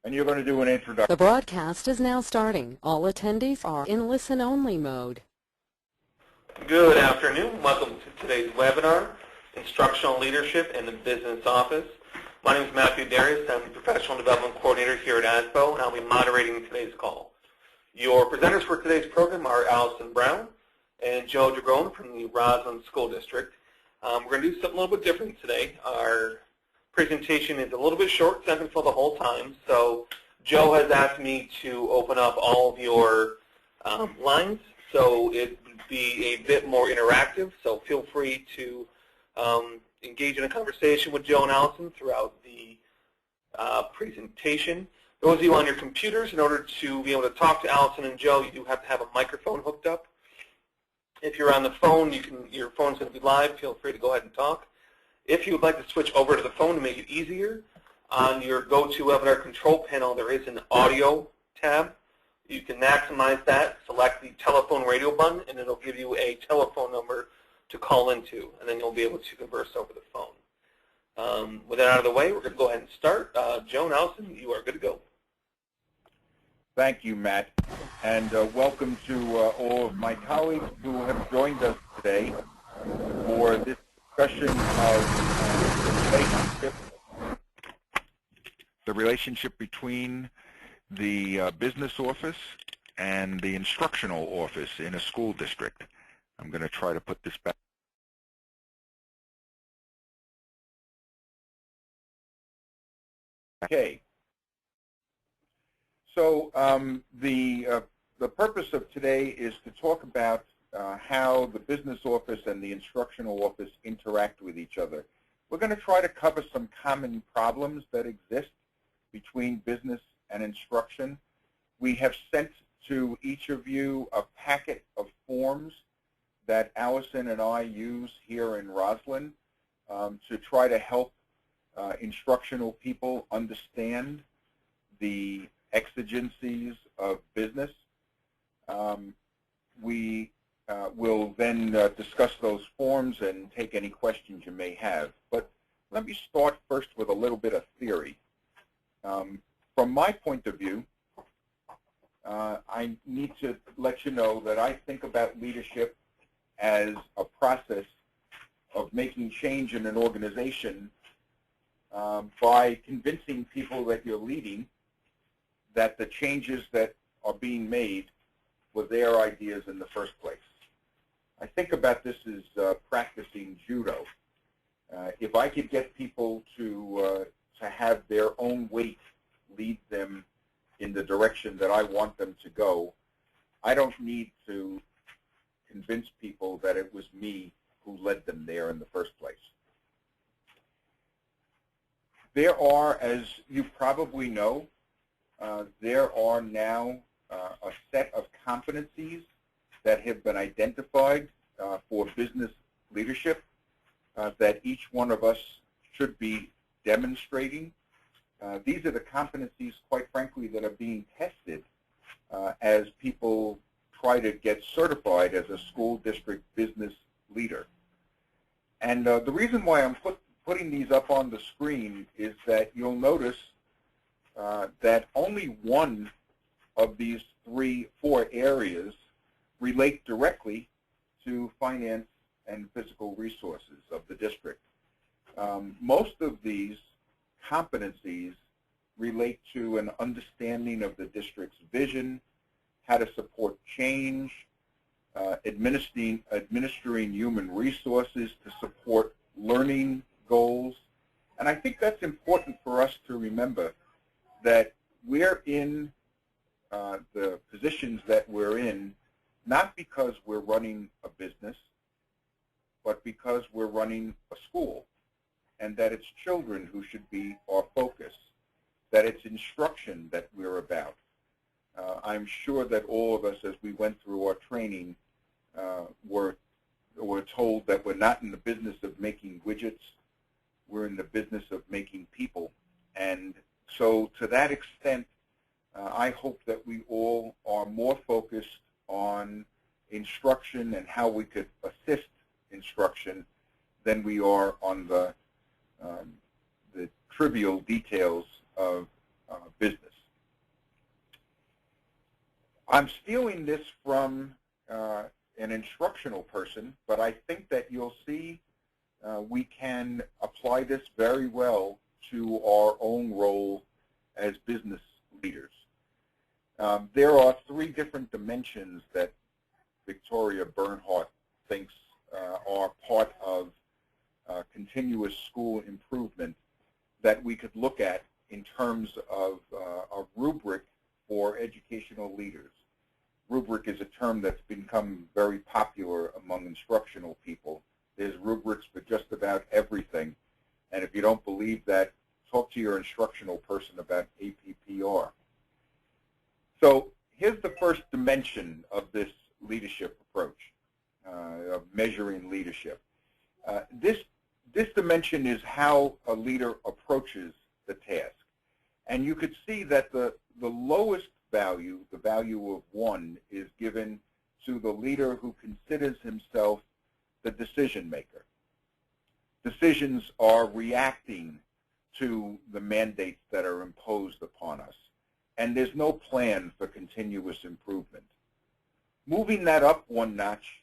And you're going to do an introduction. The broadcast is now starting. All attendees are in listen-only mode. Good afternoon. Welcome to today's webinar, Instructional Leadership in the Business Office. My name is Matthew Darius. I'm the Professional Development Coordinator here at ASBO, and I'll be moderating today's call. Your presenters for today's program are Allison Brown and Joe DeGrone from the Roslyn School District. We're going to do something a little bit different today. Our presentation is a little bit short, it's not going to fill the whole time, so Joe has asked me to open up all of your lines, so it would be a bit more interactive, so feel free to engage in a conversation with Joe and Allison throughout the presentation. Those of you on your computers, in order to be able to talk to Allison and Joe, you do have to have a microphone hooked up. If you're on the phone, your phone's going to be live. Feel free to go ahead and talk. If you would like to switch over to the phone to make it easier, on your GoToWebinar control panel, there is an audio tab. You can maximize that, select the telephone radio button, and it'll give you a telephone number to call into, and then you'll be able to converse over the phone. With that out of the way, we're going to go ahead and start. Joe and Allison, you are good to go. Thank you, Matt, and welcome to all of my colleagues who have joined us today for this discussion of the relationship between the business office and the instructional office in a school district. I'm going to try to put this back. Okay. So the purpose of today is to talk about how the business office and the instructional office interact with each other. We're going to try to cover some common problems that exist between business and instruction. We have sent to each of you a packet of forms that Allison and I use here in Roslyn to try to help instructional people understand the exigencies of business. We will then discuss those forms and take any questions you may have. But let me start first with a little bit of theory. From my point of view, I need to let you know that I think about leadership as a process of making change in an organization by convincing people that you're leading that the changes that are being made were their ideas in the first place. I think about this as practicing judo. If I could get people to have their own weight lead them in the direction that I want them to go, I don't need to convince people that it was me who led them there in the first place. There are, as you probably know, there are now a set of competencies that have been identified for business leadership that each one of us should be demonstrating. These are the competencies, quite frankly, that are being tested as people try to get certified as a school district business leader. And the reason why I'm putting these up on the screen is that you'll notice that only one of these four areas relate directly to finance and physical resources of the district. Most of these competencies relate to an understanding of the district's vision, how to support change, administering human resources to support learning goals. And I think that's important for us to remember, that we're in the positions that we're in not because we're running a business, but because we're running a school, and that it's children who should be our focus, that it's instruction that we're about. I'm sure that all of us, as we went through our training, were told that we're not in the business of making widgets, we're in the business of making people. And so to that extent, I hope that we all are more focused on instruction and how we could assist instruction than we are on the trivial details of business. I'm stealing this from an instructional person, but I think that you'll see we can apply this very well to our own role as business leaders. There are 3 different dimensions that Victoria Bernhardt thinks are part of continuous school improvement that we could look at in terms of a rubric for educational leaders. Rubric is a term that's become very popular among instructional people. There's rubrics for just about everything, and if you don't believe that, talk to your instructional person about APPR. So here's the first dimension of this leadership approach, of measuring leadership. This dimension is how a leader approaches the task. And you could see that the lowest value, the value of 1, is given to the leader who considers himself the decision maker. Decisions are reacting to the mandates that are imposed upon us, and there's no plan for continuous improvement. Moving that up 1 notch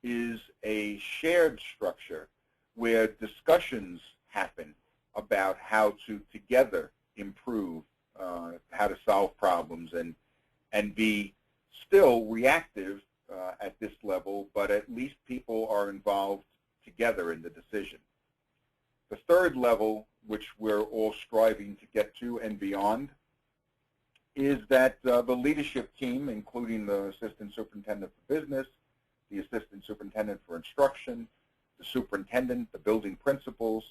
is a shared structure where discussions happen about how to together improve, how to solve problems, and be still reactive at this level, but at least people are involved together in the decision. The third level, which we're all striving to get to and beyond, is that the leadership team, including the assistant superintendent for business, the assistant superintendent for instruction, the superintendent, the building principals,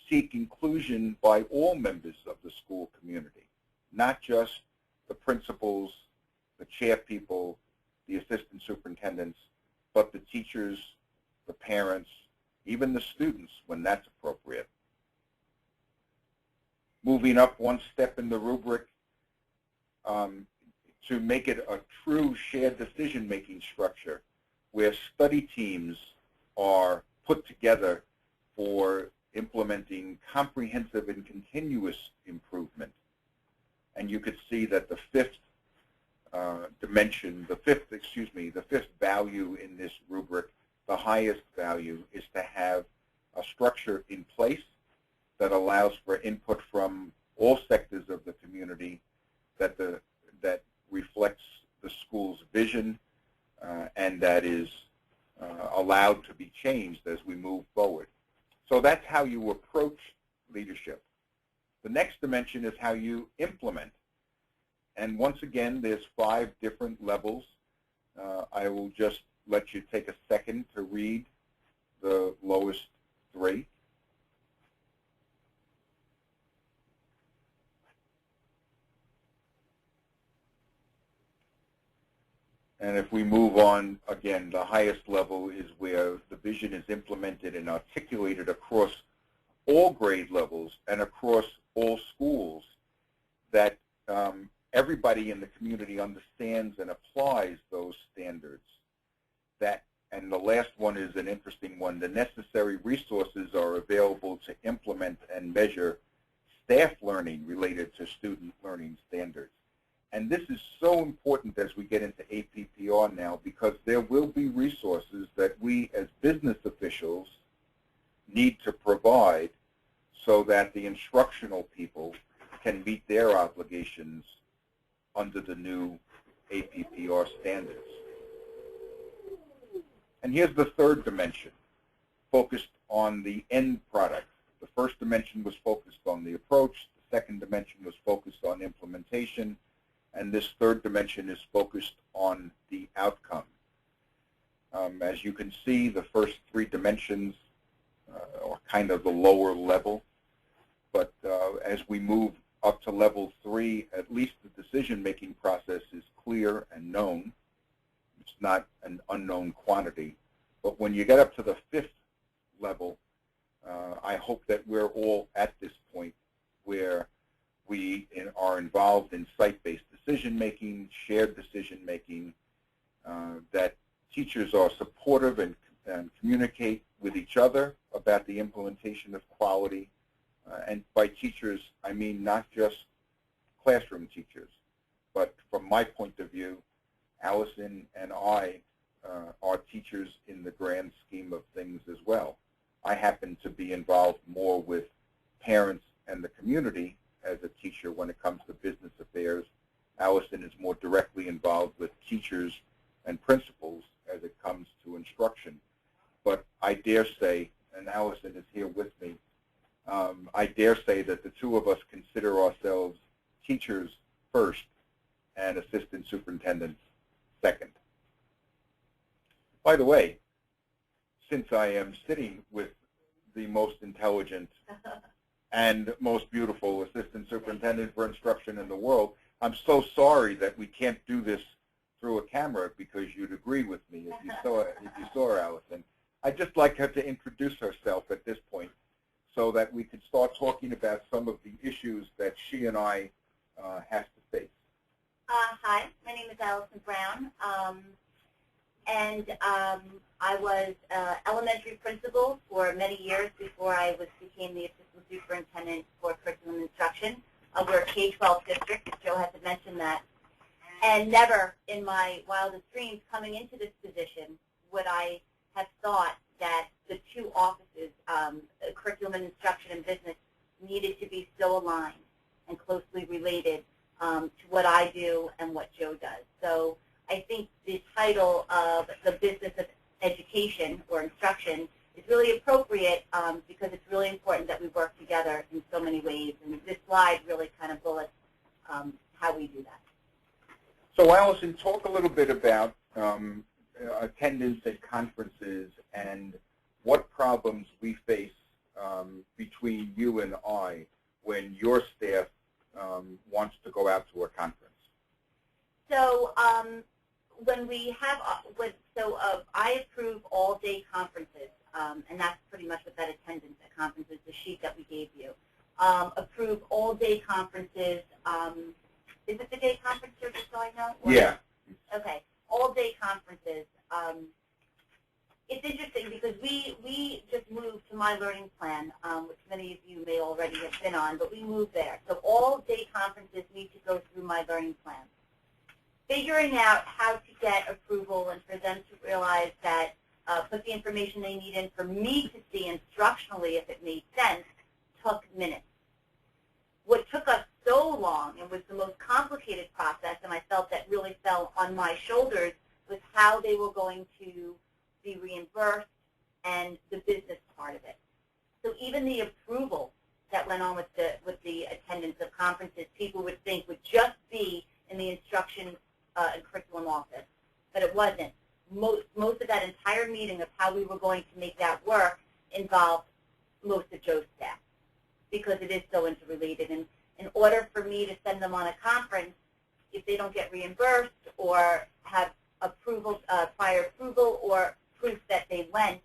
seek inclusion by all members of the school community, not just the principals, the chair people, the assistant superintendents, but the teachers, the parents, even the students when that's appropriate. Moving up 1 step in the rubric, to make it a true shared decision-making structure where study teams are put together for implementing comprehensive and continuous improvement. And you could see that the 5th dimension, the fifth value in this rubric, the highest value is to have a structure in place that allows for input from all sectors of the community that reflects the school's vision and that is allowed to be changed as we move forward. So that's how you approach leadership. The next dimension is how you implement. And once again, there's 5 different levels. I will just let you take a second to read the lowest 3. And if we move on, again, the highest level is where the vision is implemented and articulated across all grade levels and across all schools, that everybody in the community understands and applies those standards. And the last one is an interesting one. The necessary resources are available to implement and measure staff learning related to student learning standards. And this is so important as we get into APPR now, because there will be resources that we as business officials need to provide so that the instructional people can meet their obligations under the new APPR standards. And here's the third dimension, focused on the end product. The first dimension was focused on the approach. The second dimension was focused on implementation. And this third dimension is focused on the outcome. As you can see, the first 3 dimensions are kind of the lower level. But as we move up to level 3, at least the decision-making process is clear and known. It's not an unknown quantity. But when you get up to the 5th level, I hope that we're all at this point where we are involved in site-based decision-making, shared decision-making, that teachers are supportive and communicate with each other about the implementation of quality. And by teachers, I mean not just classroom teachers, but from my point of view, Allison and I are teachers in the grand scheme of things as well. I happen to be involved more with parents and the community as a teacher when it comes to business affairs. Allison is more directly involved with teachers and principals as it comes to instruction. But I dare say, and Allison is here with me, I dare say that the two of us consider ourselves teachers first and assistant superintendents second. By the way, since I am sitting with the most intelligent and most beautiful assistant superintendent for instruction in the world, I'm so sorry that we can't do this through a camera because you'd agree with me if you saw Allison. I'd just like her to introduce herself at this point so that we could start talking about some of the issues that she and I have to face. Hi, my name is Allison Brown, and I was elementary principal for many years before I became the assistant superintendent for curriculum instruction. We're a K-12 district, Joe has to mention that, and never in my wildest dreams coming into this position would I have thought that the two offices, curriculum and instruction and business, needed to be so aligned and closely related to what I do and what Joe does. So I think the title of the business of education or instruction is really appropriate because it's really important that we work together in so many ways. And this slide really kind of bullets how we do that. So Allison, talk a little bit about attendance at conferences and what problems we face between you and I when your staff wants to go out to a conference. So when we have, I approve all-day conferences, and that's pretty much what that attendance at conferences, the sheet that we gave you. Approve all-day conferences. Is it the day conference, just so I know? Or yeah. Okay, all-day conferences. It's interesting because we just moved to My Learning Plan, which many of you may already have been on, but we moved there. So all-day conferences need to go through My Learning Plan. Figuring out how to get approval and for them to realize that, put the information they need in for me to see instructionally if it made sense, took minutes. What took us so long and was the most complicated process, and I felt that really fell on my shoulders, was how they were going to be reimbursed and the business part of it. So even the approval that went on with the attendance of conferences, people would think would just be in the instruction and curriculum office, but it wasn't. Most of that entire meeting of how we were going to make that work involved most of Joe's staff because it is so interrelated. And in order for me to send them on a conference, if they don't get reimbursed or have approval, prior approval or proof that they went,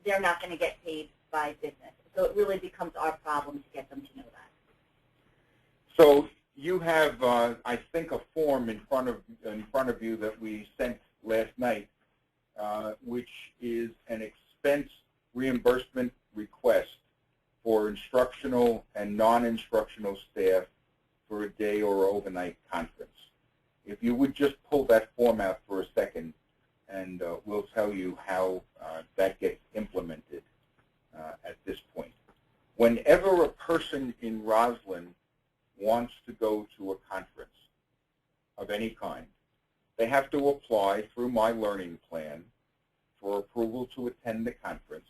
they're not going to get paid by business. So it really becomes our problem to get them to know that. So you have, I think, a form in front of you that we sent last night, which is an expense reimbursement request for instructional and non-instructional staff for a day or overnight conference. If you would just pull that form out for a second, and we'll tell you how that gets implemented at this point. Whenever a person in Roslyn wants to go to a conference of any kind, they have to apply through My Learning Plan for approval to attend the conference,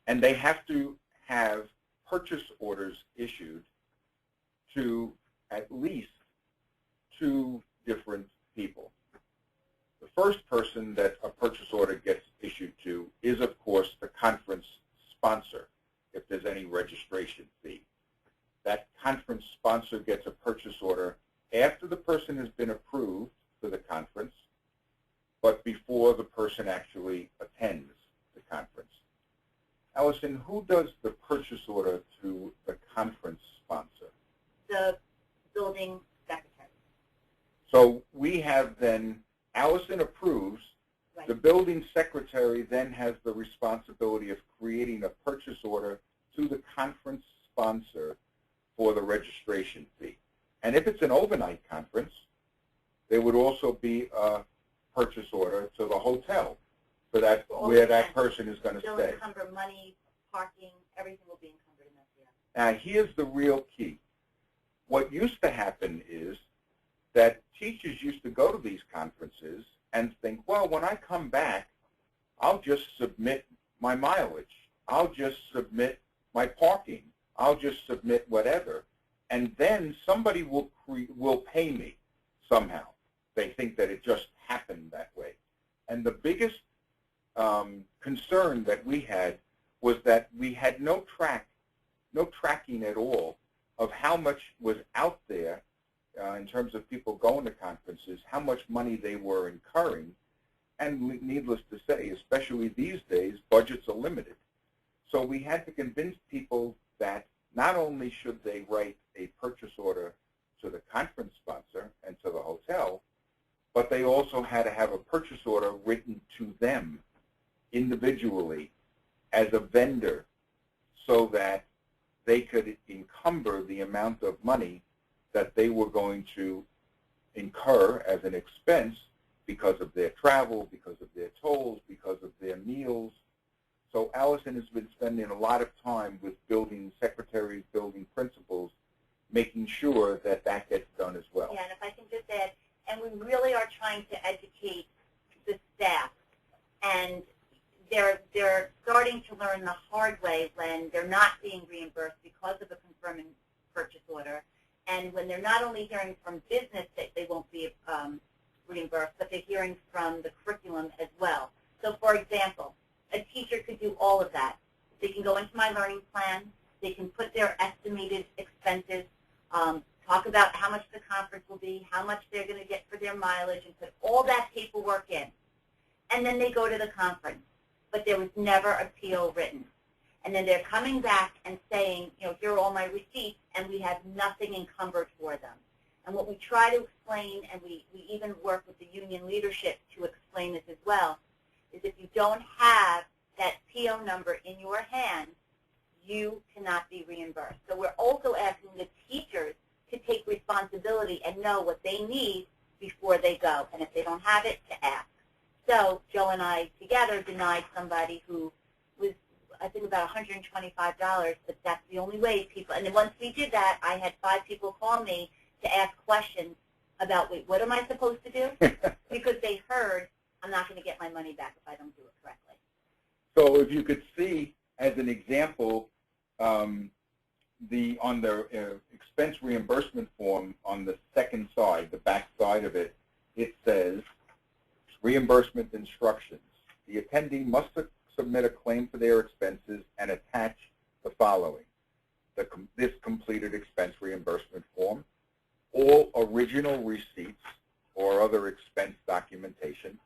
and they have to have purchase orders issued to at least 2 different people. The first person that a purchase order gets issued to is, of course, the conference sponsor, if there's any registration fee. That conference sponsor gets a purchase order after the person has been approved for the conference, but before the person actually attends the conference. Allison, who does the purchase order to the conference sponsor? The building secretary. So we have then, Allison approves, Right. The building secretary then has the responsibility of creating a purchase order to the conference sponsor for the registration fee. And if it's an overnight conference, there would also be a purchase order to the hotel for that, where that person is going to They'll stay. encumber money, parking, everything will be encumbered in that deal. Now, here's the real key. What used to happen is that teachers used to go to these conferences and think, well, when I come back, I'll just submit my mileage. I'll just submit my parking. I'll just submit whatever. And then somebody will pay me somehow. They think that it just happened that way. And the biggest concern that we had was that we had no tracking at all of how much was out there in terms of people going to conferences, how much money they were incurring. And needless to say, especially these days, budgets are limited. So we had to convince people that not only should they write a purchase order to the conference sponsor and to the hotel, but they also had to have a purchase order written to them individually as a vendor so that they could encumber the amount of money that they were going to incur as an expense because of their travel, because of their tolls, because of their meals. So Allison has been spending a lot of time with building secretaries, building principals, making sure that that gets done as well. Yeah, and if I can just add, and we really are trying to educate the staff, and they're starting to learn the hard way when they're not being reimbursed because of a confirming purchase order, and when they're not only hearing from business that they won't be reimbursed, but they're hearing from the curriculum as well. So, for example, a teacher could do all of that. They can go into my learning plan. They can put their estimated expenses, talk about how much the conference will be, how much they're going to get for their mileage, and put all that paperwork in. And then they go to the conference. But there was never a PO written. And then they're coming back and saying, you know, here are all my receipts, and we have nothing encumbered for them. And what we try to explain, and we even work with the union leadership to explain this as well, is if you don't have that PO number in your hand, you cannot be reimbursed. So we're also asking the teachers to take responsibility and know what they need before they go. And if they don't have it, to ask. So Joe and I together denied somebody who was, I think, about $125, but that's the only way people, and then once we did that, I had 5 people call me to ask questions about, wait, what am I supposed to do? Because they heard, I'm not going to get my money back if I don't do it correctly. So if you could see, as an example, on the expense reimbursement form on the second side, the back side of it, it says, reimbursement instructions. The attendee must submit a claim for their expenses and attach the following: this completed expense reimbursement form, all original receipts or other expense documentation.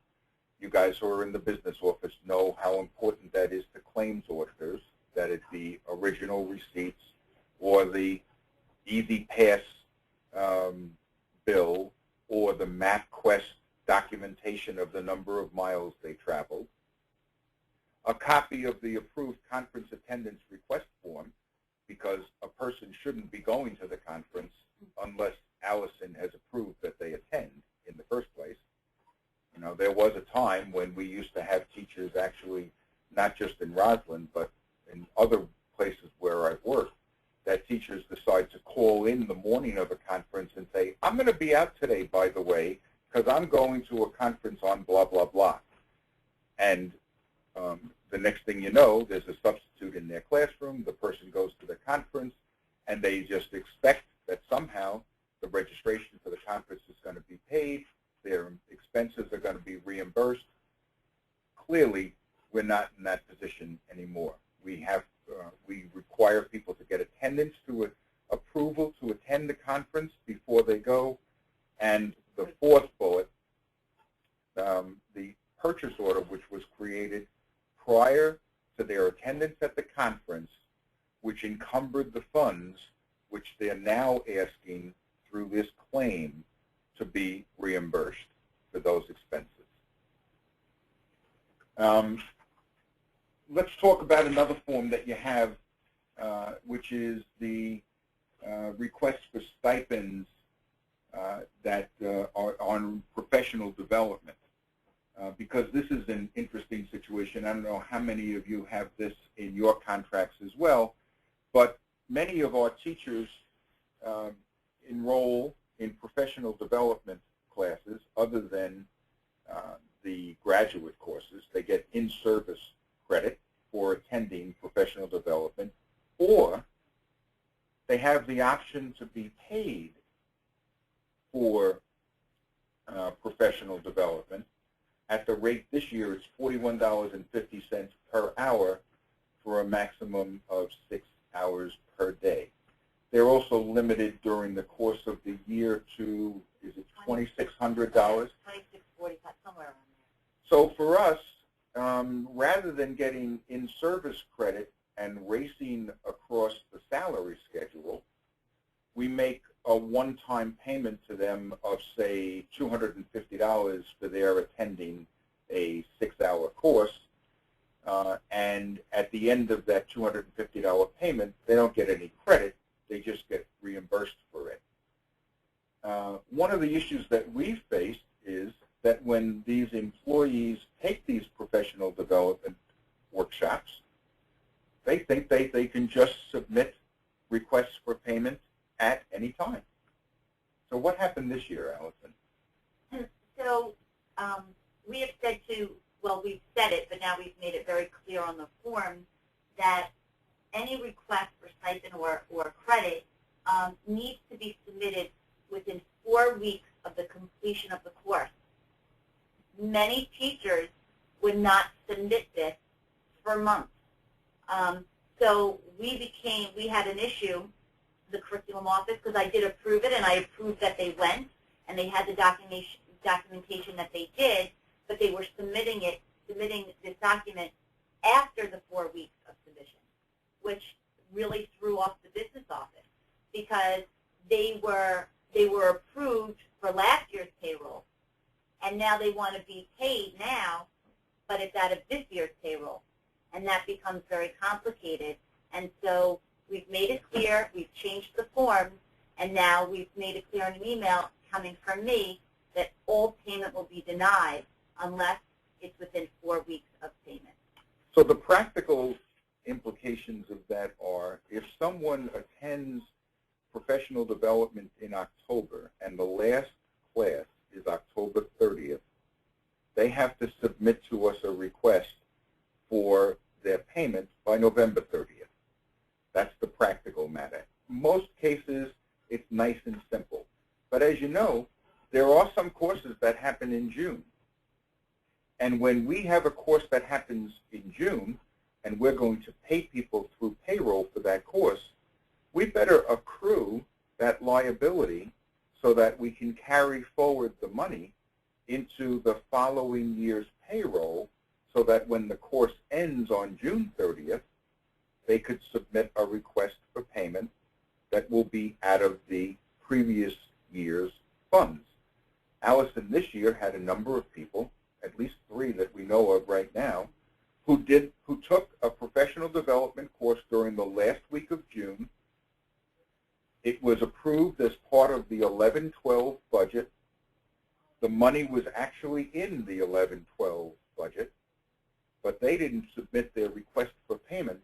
You guys who are in the business office know how important that is to claims auditors, that it be original receipts or the Easy Pass bill or the MapQuest documentation of the number of miles they traveled, a copy of the approved conference attendance request form, because a person shouldn't be going to the conference unless Allison has approved that they attend in the first place. You know, there was a time when we used to have teachers actually, not just in Roslyn, but in other places where I've worked, that teachers decide to call in the morning of a conference and say, I'm going to be out today, by the way, because I'm going to a conference on blah, blah, blah. And the next thing you know, there's a substitute in their classroom, the person goes to the conference, and they just expect that somehow the registration for the conference is going to be paid, their expenses are going to be reimbursed. Clearly, we're not in that position anymore. We require people to get attendance to approval to attend the conference before they go. And the fourth bullet, the purchase order, which was created prior to their attendance at the conference, which encumbered the funds, which they're now asking through this claim to be reimbursed for those expenses. Let's talk about another form that you have, which is the request for stipends that are on professional development. Because this is an interesting situation. I don't know how many of you have this in your contracts as well, but many of our teachers enroll in professional development classes other than the graduate courses. They get in-service credit for attending professional development, or they have the option to be paid for professional development. At the rate this year, it's $41.50 per hour for a maximum of 6 hours per day. They're also limited during the course of the year to, is it $2,600? $2,645, somewhere around there. So for us, rather than getting in-service credit and racing across the salary schedule, we make a one-time payment to them of, say, $250 for their attending a 6-hour course. And at the end of that $250 payment, they don't get any credit. They just get reimbursed for it. One of the issues that we faced is that when these employees take these professional development workshops, they think they can just submit requests for payment at any time. So what happened this year, Allison? So we have said we've said it, but now we've made it very clear on the form that any request for stipend or credit needs to be submitted within 4 weeks of the completion of the course. Many teachers would not submit this for months. So we had an issue, the curriculum office, because I did approve it, and I approved that they went, and they had the documentation that they did, but they were submitting this document after the 4 weeks of submission, which really threw off the business office, because they were approved for last year's payroll, and now they want to be paid now, but it's out of this year's payroll, and that becomes very complicated. And so we've made it clear, we've changed the forms, and now we've made it clear in an email coming from me that all payment will be denied unless it's within 4 weeks of payment. So the practical implications of that are, if someone attends professional development in October and the last class is October 30th, they have to submit to us a request for their payment by November 30th. That's the practical matter. In most cases, it's nice and simple. But as you know, there are some courses that happen in June. And when we have a course that happens in June, and we're going to pay people through payroll for that course, we better accrue that liability so that we can carry forward the money into the following year's payroll, so that when the course ends on June 30th, they could submit a request for payment that will be out of the previous year's funds. Allison this year had a number of people, at least 3 that we know of right now, who took a professional development course during the last week of June. It was approved as part of the 11-12 budget. The money was actually in the 11-12 budget, but they didn't submit their request for payment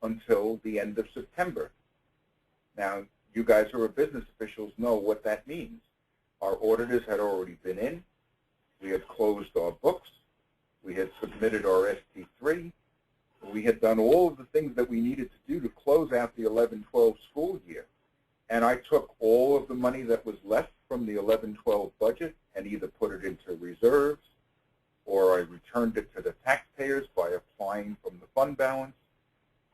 until the end of September. Now, you guys who are business officials know what that means. Our auditors had already been in. We had closed our books. We had submitted our ST3. We had done all of the things that we needed to do to close out the 11-12 school year. And I took all of the money that was left from the 11-12 budget and either put it into reserves, or I returned it to the taxpayers by applying from the fund balance.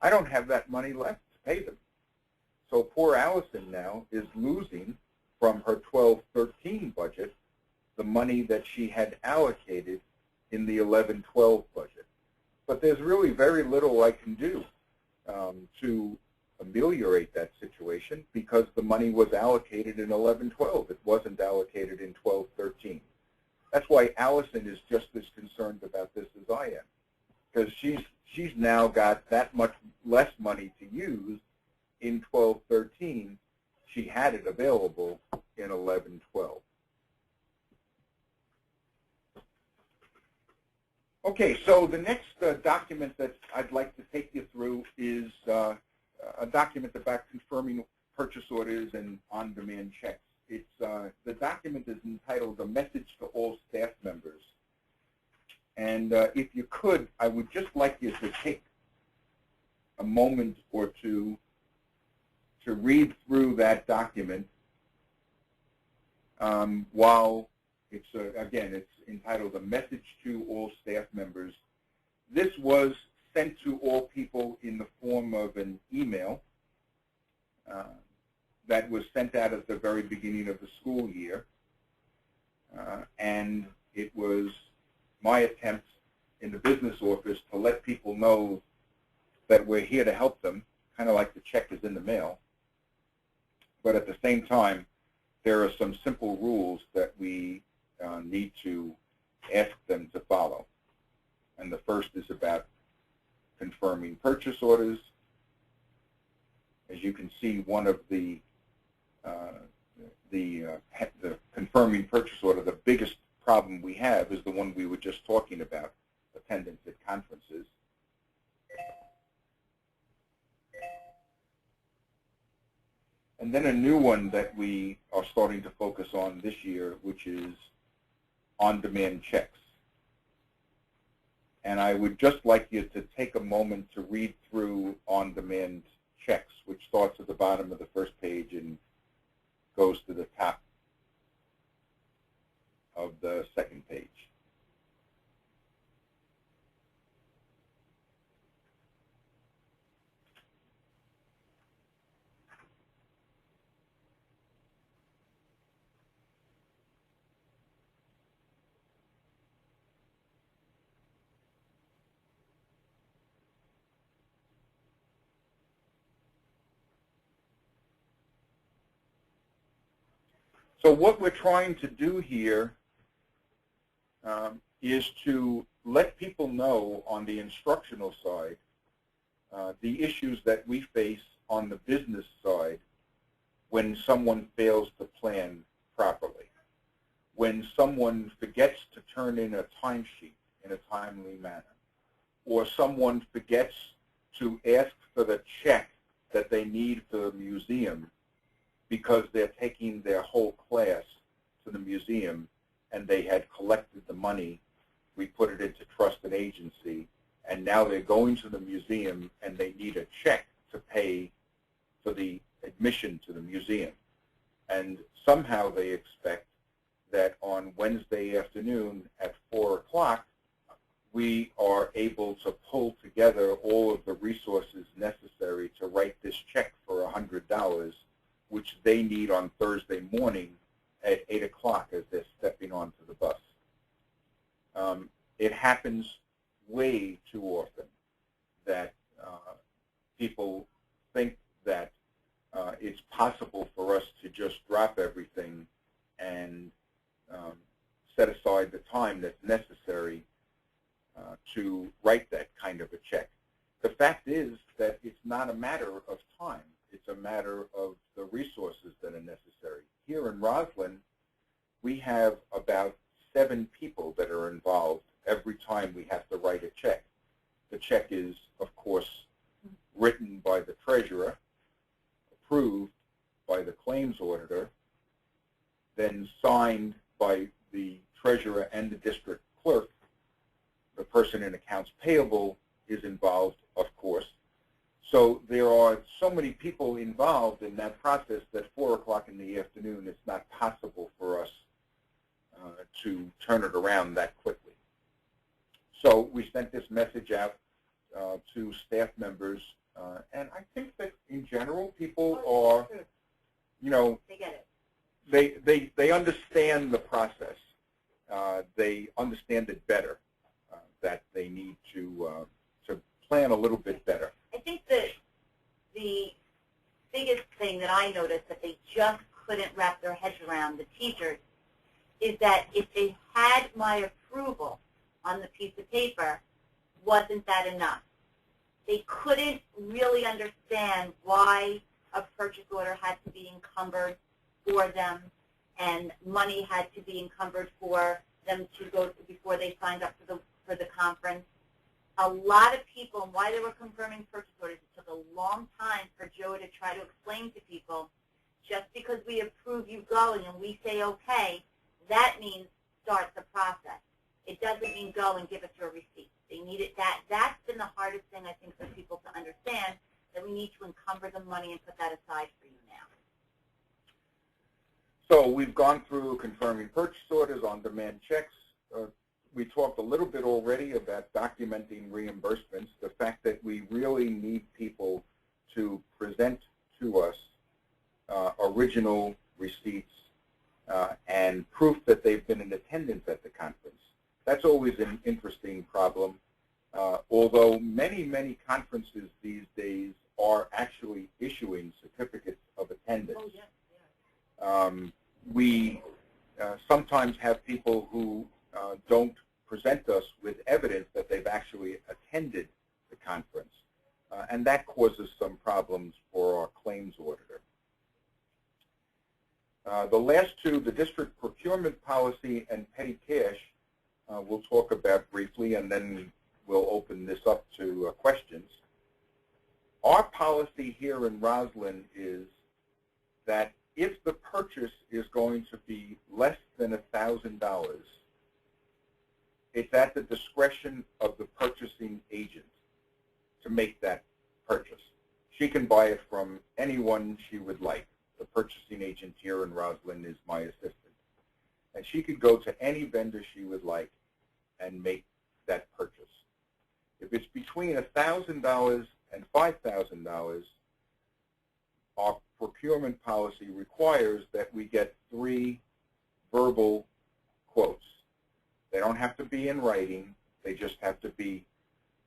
I don't have that money left to pay them. So poor Allison now is losing from her 12-13 budget the money that she had allocated in the 11-12 budget. But there's really very little I can do to ameliorate that situation, because the money was allocated in 11-12. It wasn't allocated in 12-13. That's why Allison is just as concerned about this as I am, because she's now got that much less money to use in 12-13. She had it available in 11-12. Okay, so the next document that I'd like to take you through is a document about confirming purchase orders and on-demand checks. It's the document is entitled "A Message to All Staff Members." And if you could, I would just like you to take a moment or two to read through that document while it's, again, it's entitled "A Message to All Staff Members." This was sent to all people in the form of an email that was sent out at the very beginning of the school year. And it was my attempt in the business office to let people know that we're here to help them, kind of like the check is in the mail. But at the same time, there are some simple rules that we need to ask them to follow. And the first is about confirming purchase orders. As you can see, one of the confirming purchase order, the biggest problem we have is the one we were just talking about, attendance at conferences. And then a new one that we are starting to focus on this year, which is on-demand checks. And I would just like you to take a moment to read through on-demand checks, which starts at the bottom of the first page and goes to the top of the second page. So what we're trying to do here is to let people know on the instructional side the issues that we face on the business side when someone fails to plan properly, when someone forgets to turn in a timesheet in a timely manner, or someone forgets to ask for the check that they need for the museum because they're taking their whole class to the museum and they had collected the money, we put it into trust and agency, and now they're going to the museum and they need a check to pay for the admission to the museum. And somehow they expect that on Wednesday afternoon at 4 o'clock, we are able to pull together all of the resources necessary to write this check for $100, which they need on Thursday morning at 8 o'clock as they're stepping onto the bus. It happens way too often that people think that it's possible for us to just drop everything and set aside the time that's necessary to write that kind of a check. The fact is that it's not a matter of time. It's a matter of the resources that are necessary. Here in Roslyn, we have about 7 people that are involved every time we have to write a check. The check is, of course, written by the treasurer, approved by the claims auditor, then signed by the treasurer and the district clerk. The person in accounts payable is involved, of course. So there are so many people involved in that process that 4 o'clock in the afternoon, it's not possible for us to turn it around that quickly. So we sent this message out to staff members, and I think that in general people are, you know, They get it. they understand the process. They understand it better, that they need to plan a little bit better. I think that the biggest thing that I noticed that they just couldn't wrap their heads around, the teachers, is that if they had my approval on the piece of paper, wasn't that enough? They couldn't really understand why a purchase order had to be encumbered for them and money had to be encumbered for them to go to before they signed up for for the conference. A lot of people, and why they were confirming purchase orders, it took a long time for Joe to try to explain to people, just because we approve you going and we say okay, that means start the process. It doesn't mean go and give us your receipt. They need it. That's been the hardest thing, I think, for people to understand, that we need to encumber the money and put that aside for you now. So we've gone through confirming purchase orders, on-demand checks. We talked a little bit already about documenting reimbursements, the fact that we really need people to present to us original receipts and proof that they've been in attendance at the conference. That's always an interesting problem, although many conferences these days are actually issuing certificates of attendance. Oh, yeah. We sometimes have people who don't present us with evidence that they've actually attended the conference, and that causes some problems for our claims auditor. The last two, the district procurement policy and petty cash, we'll talk about briefly, and then we'll open this up to questions. Our policy here in Roslyn is that if the purchase is going to be less than $1,000, it's at the discretion of the purchasing agent to make that purchase. She can buy it from anyone she would like. The purchasing agent here in Roslyn is my assistant. And she could go to any vendor she would like and make that purchase. If it's between $1,000 and $5,000, our procurement policy requires that we get 3 verbal quotes. They don't have to be in writing. They just have to be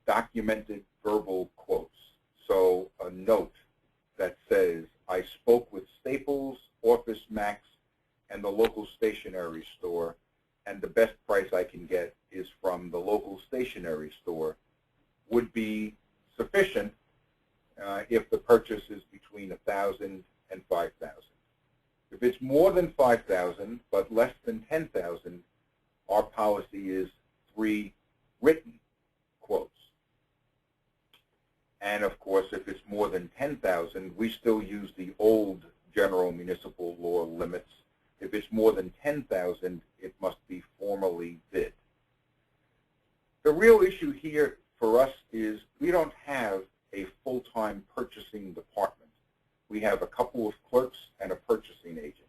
documented verbal quotes. So a note that says, I spoke with Staples, Office Max, and the local stationery store, and the best price I can get is from the local stationery store, would be sufficient if the purchase is between $1,000 and $5,000. If it's more than $5,000 but less than $10,000, our policy is 3 written quotes. And of course, if it's more than $10,000, we still use the old general municipal law limits. If it's more than $10,000, it must be formally bid. The real issue here for us is we don't have a full-time purchasing department. We have a couple of clerks and a purchasing agent.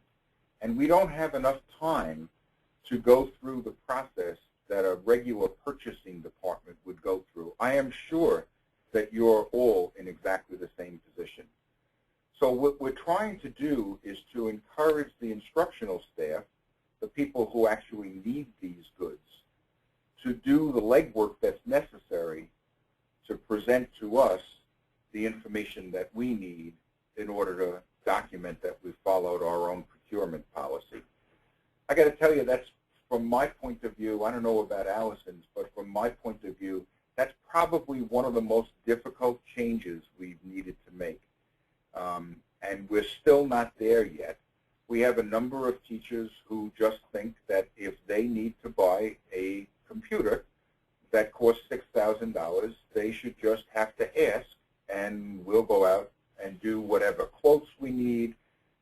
And we don't have enough time to go through the process that a regular purchasing department would go through. I am sure that you're all in exactly the same position. So what we're trying to do is to encourage the instructional staff, the people who actually need these goods, to do the legwork that's necessary to present to us the information that we need in order to document that we've followed our own procurement policy. I got to tell you, that's from my point of view, I don't know about Allison's, but from my point of view, that's probably one of the most difficult changes we've needed to make. And we're still not there yet. We have a number of teachers who just think that if they need to buy a computer that costs $6,000, they should just have to ask, and we'll go out and do whatever quotes we need,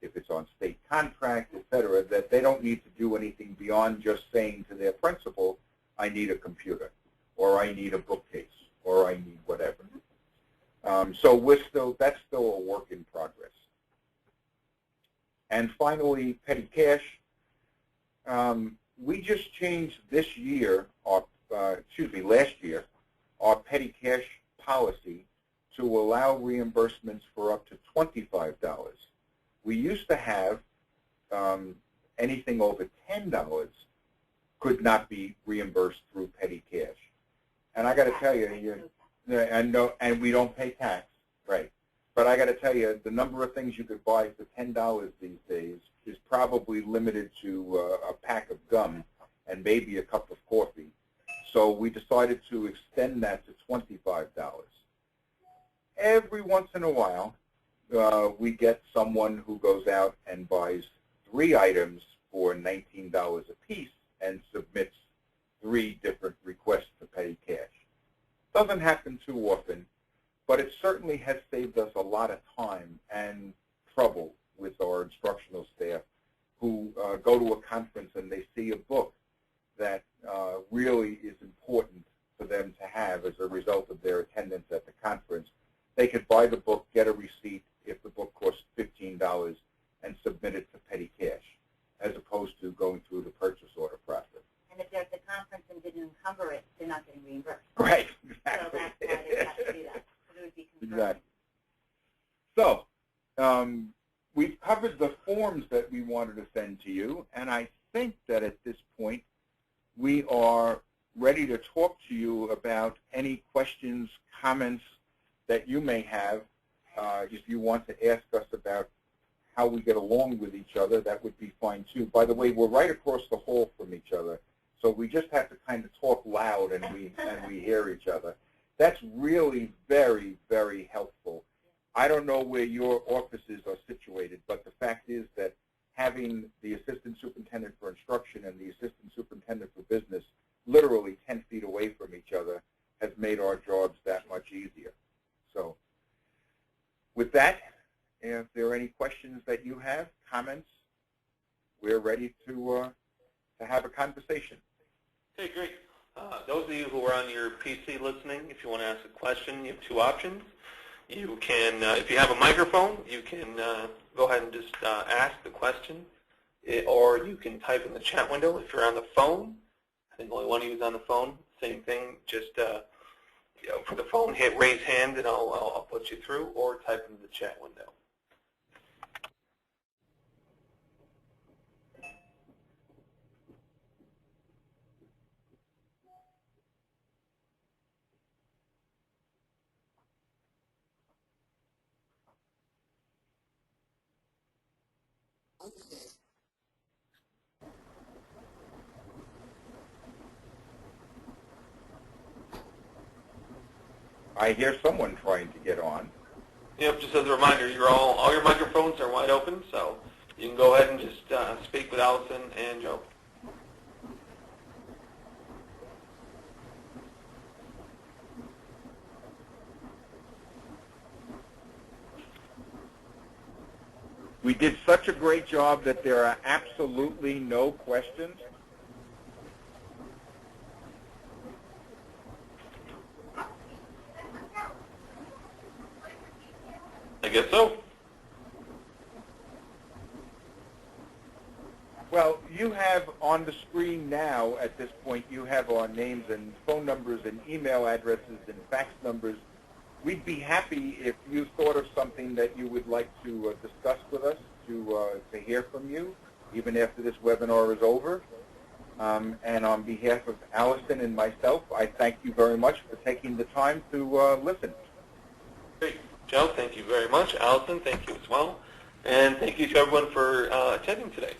if it's on state contract, et cetera, that they don't need to do anything beyond just saying to their principal, I need a computer, or I need a bookcase, or I need whatever. So that's still a work in progress. And finally, petty cash. We just changed this year, last year, our petty cash policy to allow reimbursements for up to $25. We used to have anything over $10 could not be reimbursed through petty cash. And I got to tell you, and we don't pay tax, right? But I got to tell you, the number of things you could buy for $10 these days is probably limited to a pack of gum and maybe a cup of coffee. So we decided to extend that to $25. Every once in a while, we get someone who goes out and buys 3 items for $19 a piece and submits 3 different requests for petty cash. Doesn't happen too often, but it certainly has saved us a lot of time and trouble with our instructional staff who go to a conference and they see a book that really is important for them to have as a result of their attendance at the conference. They could buy the book, get a receipt if the book costs $15, and submit it to petty cash, as opposed to going through the purchase order process. And if they're at the conference and didn't encumber it, they're not getting reimbursed. Right, So exactly. that's why they have to do that. So it would be confirming. Exactly. So, we've covered the forms that we wanted to send to you, and I think that at this point we are ready to talk to you about any questions, comments that you may have. If you want to ask us about how we get along with each other, that would be fine too. By the way, we're right across the hall from each other, so we just have to kind of talk loud and we hear each other. That's really very, very helpful. I don't know where your offices are situated, but the fact is that having the Assistant Superintendent for Instruction and the Assistant Superintendent for Business literally 10 feet away from each other has made our jobs that much easier. So with that, if there are any questions that you have, comments, we're ready to have a conversation. Okay, great. Those of you who are on your PC listening, if you want to ask a question, you have 2 options. You can, if you have a microphone, you can go ahead and just ask the question, or you can type in the chat window. If you're on the phone, I think only one of you is on the phone. Same thing, just for the phone, hit raise hand, and I'll put you through, or type into the chat window. I hear someone trying to get on. Yep, just as a reminder, all your microphones are wide open, so you can go ahead and just speak with Allison and Joe. We did such a great job that there are absolutely no questions. I guess so. Well, you have on the screen now, at this point, you have our names and phone numbers and email addresses and fax numbers. We'd be happy if you thought of something that you would like to discuss with us, to hear from you, even after this webinar is over. And on behalf of Allison and myself, I thank you very much for taking the time to listen. Great. Joe, thank you very much. Allison, thank you as well. And thank you to everyone for attending today.